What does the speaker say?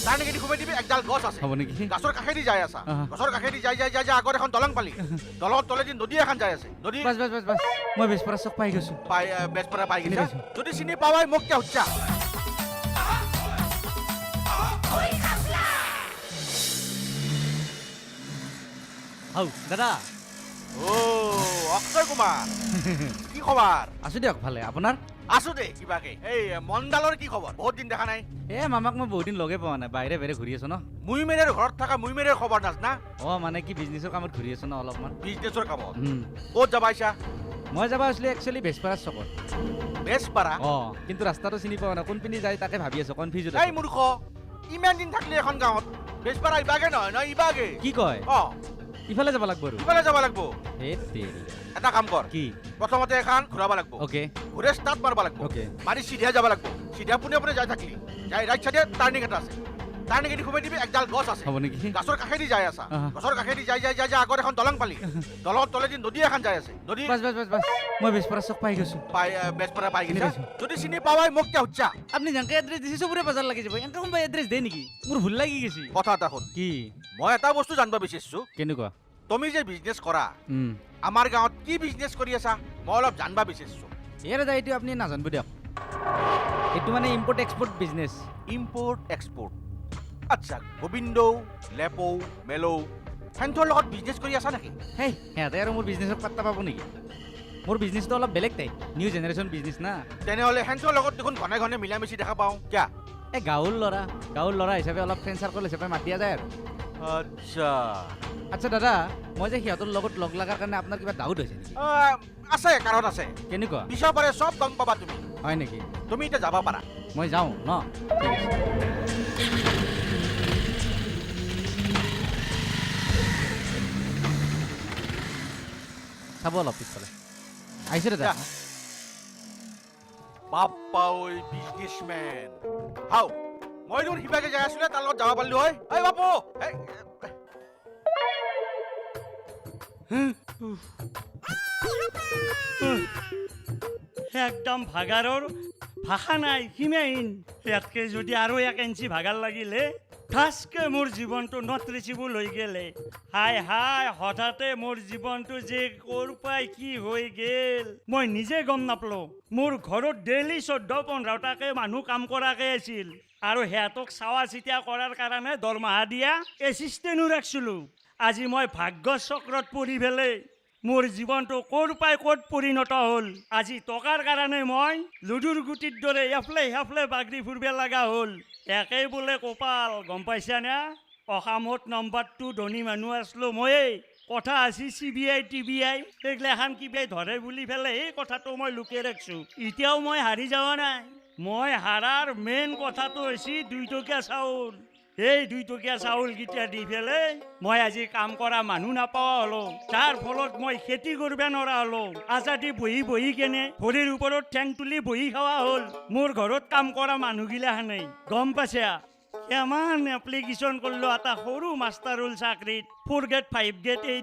তাৰ নেকি ঘুমাই দিবি একডাল গছ আছে হ'ব নেকি গাছৰ কাষেদি যাই আছা গছৰ কাষেদি যাই আগত এখন দলং পালি দলঙৰ তলেদি নদী এখন যাই আছে নদী বাছ বাছ বাছ বাছ মই বেজপৰা চক পাই গৈছোঁ বেজপৰা পাই চিনি গৈছা পাইছোঁ। যদি চিনি পাৱাই মোক কিয় সুধছা হাও দাদা অক্ষয় কুমাৰ কি খবৰ আছোঁ দিয়ক ভালে আপোনাৰ আছো দে কিবাকে এই মণ্ডালৰ কি খবৰ বহুত দিন দেখা নাই মামাক মই বহুত দিন লগে পোৱা নাই বাহিৰে বাহিৰে ঘূৰি আছোঁ ন মুইমেৰৰ ঘৰত থকা মুইমেৰৰ খবৰ নাজনা মানে কি বিজনেছৰ কামত ঘূৰি আছোঁ ন অলপমান বিজনেছৰ কামত ক'ত যাবা ইছা মই যাব আছিলোঁ একচুৱেলি বেজপাৰা চকত বেজপাৰা কিন্তু ৰাস্তাটো চিনি পোৱা নাই কোনপিনে যায় তাকে ভাবি আছোঁ কনফিউজ এই মূৰ্খ ইমান দিন থাকিলে এখন গাঁৱত বেজপাৰা ইবাগে নহয় ইবাগে কি কয় ইফালে যাব লাগব আৰু ইফালে যাব লাগব হে তেৰি এটা কাম কৰ কি প্ৰথমতে এখন ঘূৰাব লাগব অ'কে ঘূৰে ষ্টাৰ্ট মাৰব লাগব অ'কে মাৰি চিধা যাব লাগব চিধা পোনে পোনে যাই থাকলি যাই ৰাইট চাইডে টাৰ্ণিং এটা আছে টাৰ্ণিঙেদি ঘুমাই দিবি একডাল গছ আছে হ'ব নেকি গাছৰ কাষেদি যাই আছা গছৰ কাষেদি যাই আগত এখন দলং পালি দলঙৰ তলেদি নদী এখন যাই আছে নদী বাছ বাছ বাছ বাছ মই বেজপৰা চক পাই গৈছোঁ বেজপৰা পাই চিনি গৈছা পাইছোঁ। যদি চিনি পাৱাই মোক কিয় সুধছা আপুনি যেনেকৈ এড্ৰেছ দিছে চবৰে বজাৰ লাগি যাব এনেকৈ কোনোবাই এড্ৰেছ দিয়ে নেকি মোৰ ভুল লাগি গৈছে কথা এটা শুন কি মই এটা বস্তু জানিব বিচাৰিছোঁ কেনেকুৱা তুমি যে বিজনেছ কৰা আমাৰ গাঁৱত কি বিজনেছ কৰি আছা মই অলপ জানিব বিচাৰিছোঁ এই দাদা এইটো আপুনি নাজানিব দিয়ক এইটো মানে import export business import export আচ্ছা গোবিন্দ লেপৌ মেলৌ সেন্থৰ লগত বিজনেছ কৰি আছা নেকি হেই সিহঁতে আৰু মোৰ বিজনেছত পাত্তা পাব নেকি মোৰ বিজনেছটো অলপ বেলেগ টাইপ নিউ জেনেৰেশ্যন বিজনেছ না তেনেহ'লে সেন্থৰ লগত দেখোন ঘনে ঘনে মিলা মিছি দেখা পাওঁ কিয়া এই গাঁৱৰ ল'ৰা হিচাপে অলপ ফ্ৰেণ্ড চাৰ্কল হিচাপে মাতি দিয়া যায় আৰু আচ্ছা আচ্ছা দাদা মই যে সিহঁতৰ লগত লগ লগাৰ কাৰণে আপোনাৰ কিবা ডাউট হৈছে নেকি আছে কাৰণ আছে কেনেকুৱা পিছৰ পাৰে চব গম পাবা তুমি হয় নেকি তুমি এতিয়া যাব পাৰা মই যাওঁ ন ঠিক আছে চাব অলপ পিছফালে আহিছে দাদা বাপ্পা ঐ বিজনেছমেন হাও মই দেখোন সিবাগে যাই আছিলে তাৰ লগত যাব পাৰিলো হয় এই বাপু একদম ভাগাৰৰ ভাষা নাই সীমাহীন ইয়াতকে যদি আৰু 1 ইঞ্চি ভাগাৰ লাগিলে ঠাচকে মোৰ জীৱনটো নট ৰিচিবল হৈ গেলে হাই হঠাতে মোৰ জীৱনটো যে ক'ৰ পাই কি হৈ গেল মই নিজে গম নাপালো মোৰ ঘৰত ডেইলি 14-15টাকে মানুহ কাম কৰাকে আছিল আৰু সিহঁতক চাৱা চিতা কৰাৰ কাৰণে দৰমহা দিয়া এছিষ্টেণ্টো ৰাখিছিলোঁ আজি মই ভাগ্য চক্ৰত পৰি পেলাই মোৰ জীৱনটো ক'ৰ পাই ক'ত পৰিণত হ'ল আজি টকাৰ কাৰণে মই লুডুৰ গুটিৰ দৰে এফলে বাগৰি ফুৰিব লগা হ'ল একেই বোলে কপাল গম পাইছা না অসমত নম্বৰ 2 ধনী মানুহ আছিলোঁ মই কথা আছে CBI TBI এইগিলাখান কিবাই ধৰে বুলি পেলাই এই কথাটো মই লুকিয়াই ৰাখিছোঁ এতিয়াও মই হাৰি যোৱা নাই মই হাৰাৰ মেইন কথাটো হৈছে 2 টকীয়া চাউল এই 2 টকীয়া চাউলকেইটা দি পেলাই মই আজি কাম কৰা মানুহ নাপাওঁ হ'লো তাৰ ফলত মই খেতি কৰিব নোৱাৰা হ'লো আজাদি বহি কেনে ভৰিৰ ওপৰত ঠেং তুলি বহি খাৱা হ'ল মোৰ ঘৰত কাম কৰা মানুহগিলাখানে গম পাইছা কিমান এপ্লিকেশ্যন কৰিলোঁ এটা সৰু মাষ্টাৰ হ'ল চাকৰিত 4 গ্ৰেড 5 গ্ৰেড 8